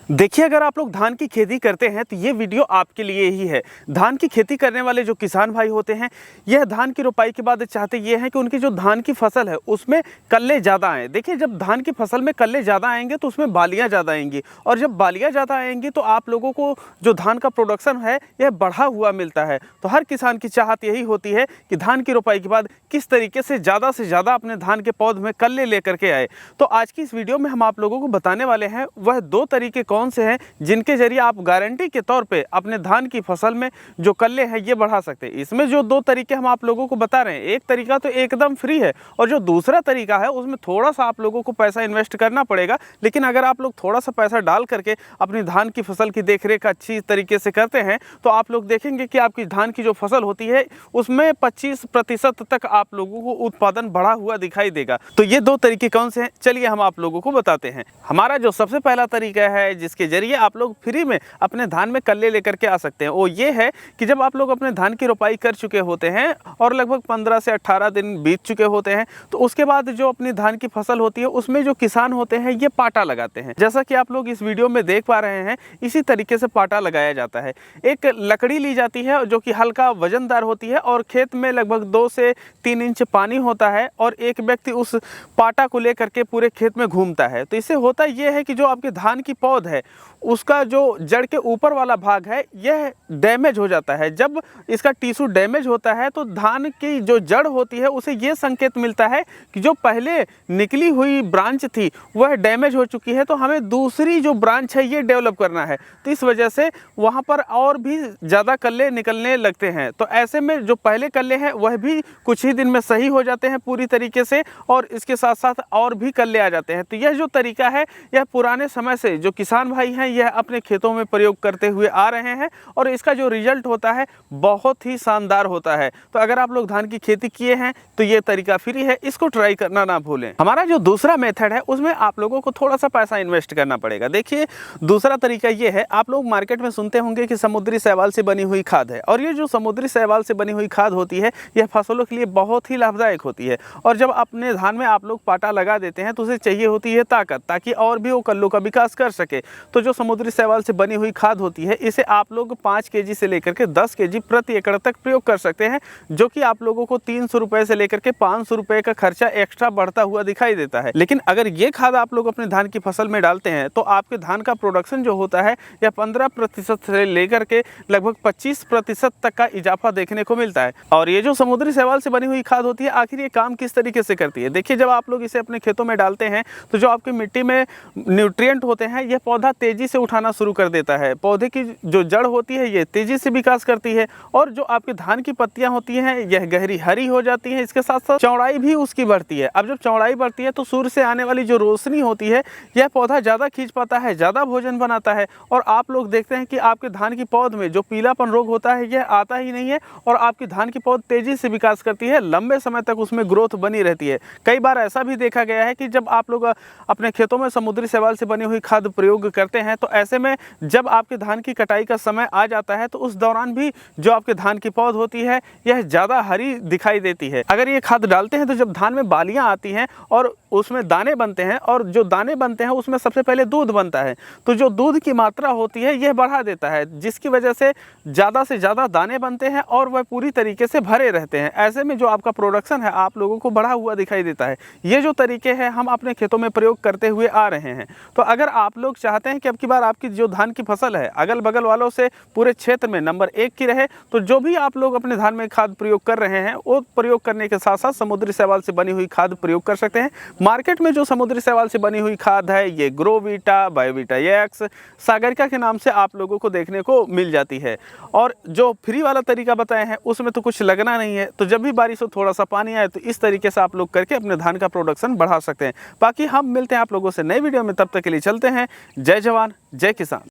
देखिए, अगर आप लोग धान की खेती करते हैं तो ये वीडियो आपके लिए ही है। धान की खेती करने वाले जो किसान भाई होते हैं, यह धान की रोपाई के बाद चाहते ये हैं कि उनकी जो धान की फसल है उसमें कल्ले ज़्यादा आएँ। देखिए, जब धान की फसल में कल्ले ज़्यादा आएंगे तो उसमें बालियाँ ज़्यादा आएंगी, और जब बालियाँ ज़्यादा आएंगी तो आप लोगों को जो धान का प्रोडक्शन है यह बढ़ा हुआ मिलता है। तो हर किसान की चाहत यही होती है कि धान की रोपाई के बाद किस तरीके से ज़्यादा अपने धान के पौध में कल्ले लेकर के आए। तो आज की इस वीडियो में हम आप लोगों को बताने वाले हैं वह 2 तरीके कौन से हैं जिनके जरिए आप गारंटी के तौर पे अपने धान की फसल में जो कल्ले हैं ये बढ़ा सकते हैं। इसमें जो 2 तरीके हम आप लोगों को बता रहे हैं, एक तरीका तो एकदम फ्री है और जो दूसरा तरीका है उसमें थोड़ा सा आप लोगों को पैसा इन्वेस्ट करना पड़ेगा। लेकिन अगर आप लोग थोड़ा सा पैसा डाल करके अपनी धान की फसल की देखरेख अच्छी तरीके से करते हैं तो आप लोग देखेंगे कि आपकी धान की जो फसल होती है उसमें 25% तक आप लोगों को उत्पादन बढ़ा हुआ दिखाई देगा। तो ये 2 तरीके कौन से हैं, चलिए हम आप लोगों को बताते हैं। हमारा जो सबसे पहला तरीका है जिसके जरिए आप लोग फ्री में अपने धान में कल्ले लेकर के आ सकते हैं, वो ये है कि जब आप लोग अपने धान की रोपाई कर चुके होते हैं और लगभग 15 से 18 दिन बीत चुके होते हैं तो उसके बाद जो अपनी धान की फसल होती है उसमें जो किसान होते हैं ये पाटा लगाते हैं। जैसा कि आप लोग इस वीडियो में देख पा रहे हैं, इसी तरीके से पाटा लगाया जाता है। एक लकड़ी ली जाती है जो कि हल्का वजनदार होती है और खेत में लगभग 2 से 3 इंच पानी होता है और एक व्यक्ति उस पाटा को लेकर के पूरे खेत में घूमता है। तो इससे होता यह है कि जो आपके धान की पौध है उसका जो जड़ के ऊपर वाला भाग है यह डैमेज हो जाता है। जब इसका टिश्यू डैमेज होता है तो धान की जो जड़ होती है उसे ये संकेत मिलता है कि जो पहले निकली हुई ब्रांच थी वह डैमेज हो चुकी है, तो हमें दूसरी जो ब्रांच है ये डेवलप करना है। तो इस वजह से वहाँ पर और भी ज़्यादा कल्ले निकलने लगते हैं। तो ऐसे में जो पहले कल्ले हैं वह भी कुछ ही दिन में सही हो जाते हैं पूरी तरीके से, और इसके साथ साथ और भी कल्ले आ जाते हैं। तो यह जो तरीका है यह पुराने समय से जो किसान भाई हैं यह अपने खेतों में प्रयोग करते हुए आ रहे हैं और इसका जो रिजल्ट होता है बहुत ही शानदार होता है। तो अगर आप लोग धान की खेती किए हैं तो ये तरीका फ्री है, इसको ट्राई करना ना भूलें। हमारा जो दूसरा मेथड है उसमें आप लोगों को थोड़ा सा पैसा इन्वेस्ट करना पड़ेगा। देखिए, दूसरा तरीका ये है, आप लोग मार्केट में सुनते होंगे कि समुद्री शैवाल से बनी हुई खाद है, और ये जो समुद्री शैवाल से बनी हुई खाद होती है यह फसलों के लिए बहुत ही लाभदायक होती है। और जब अपने धान में आप लोग पाटा लगा देते हैं तो उसे चाहिए होती है ताकत, ताकि और भी वो कल्लों का विकास कर सके। तो जो समुद्री शैवाल से बनी हुई खाद होती है इसे आप लोग 5 केजी से लेकर के 10 केजी प्रति एकड़ तक प्रयोग कर सकते हैं, जो कि आप लोगों को 300 रुपए से लेकर के 500 रुपए का खर्चा एक्स्ट्रा बढ़ता हुआ दिखाई देता है। लेकिन अगर ये खाद आप लोग अपने धान की फसल में डालते हैं तो आपके धान का प्रोडक्शन जो होता है यह 15% से लेकर के लगभग 25% तक का इजाफा देखने को मिलता है। और ये जो समुद्री शैवाल से बनी हुई खाद होती है आखिर ये काम किस तरीके से करती है, देखिए, जब आप लोग इसे अपने खेतों में डालते हैं तो जो आपकी मिट्टी में न्यूट्रिएंट होते हैं यह पौधा तेजी से उठाना शुरू कर देता है। पौधे की जो जड़ होती है ये तेजी से विकास करती है और जो आपके धान की पत्तियां होती हैं यह गहरी हरी हो जाती है। इसके साथ साथ चौड़ाई भी उसकी बढ़ती है। अब जब चौड़ाई बढ़ती है तो सूर्य से आने वाली जो रोशनी होती है यह पौधा ज़्यादा खींच पाता है, ज़्यादा भोजन बनाता है, और आप लोग देखते हैं कि आपके धान की पौध में जो पीलापन रोग होता है यह आता ही नहीं है और आपकी धान की पौध तेजी से विकास करती है, लंबे समय तक उसमें ग्रोथ बनी रहती है। कई बार ऐसा भी देखा गया है कि जब आप लोग अपने खेतों में समुद्री शैवाल से बनी हुई खाद प्रयोग करते हैं तो ऐसे में जब आपके धान की कटाई का समय आ जाता है तो उस दौरान भी जो आपके धान की पौध होती है यह ज़्यादा हरी दिखाई देती है। अगर ये खाद डालते हैं तो जब धान में बालियां आती हैं और उसमें दाने बनते हैं, और जो दाने बनते हैं उसमें सबसे पहले दूध बनता है, तो जो दूध की मात्रा होती है यह बढ़ा देता है, जिसकी वजह से ज़्यादा दाने बनते हैं और वह पूरी तरीके से भरे रहते हैं। ऐसे में जो आपका प्रोडक्शन है आप लोगों को बढ़ा हुआ दिखाई देता है। ये जो तरीके हैं हम अपने खेतों में प्रयोग करते हुए आ रहे हैं। तो अगर आप लोग चाहते हैं कि अब की बार आपकी जो धान की फसल है अगल बगल वालों से पूरे क्षेत्र में नंबर 1 की रहे, तो जो भी आप लोग अपने धान में खाद प्रयोग कर रहे हैं वो प्रयोग करने के साथ साथ समुद्री शैवाल से बनी हुई खाद प्रयोग कर सकते हैं। मार्केट में जो समुद्री शैवाल से बनी हुई खाद है ये ग्रोवीटा, बायोवीटा एक्स, सागरिका के नाम से आप लोगों को देखने को मिल जाती है। और जो फ्री वाला तरीका बताए हैं उसमें तो कुछ लगना नहीं है, तो जब भी बारिश हो थोड़ा सा पानी आए तो इस तरीके से आप लोग करके अपने धान का प्रोडक्शन बढ़ा सकते हैं। बाकी हम मिलते हैं आप लोगों से नई वीडियो में, तब तक के लिए चलते हैं। जय जवान जय किसान।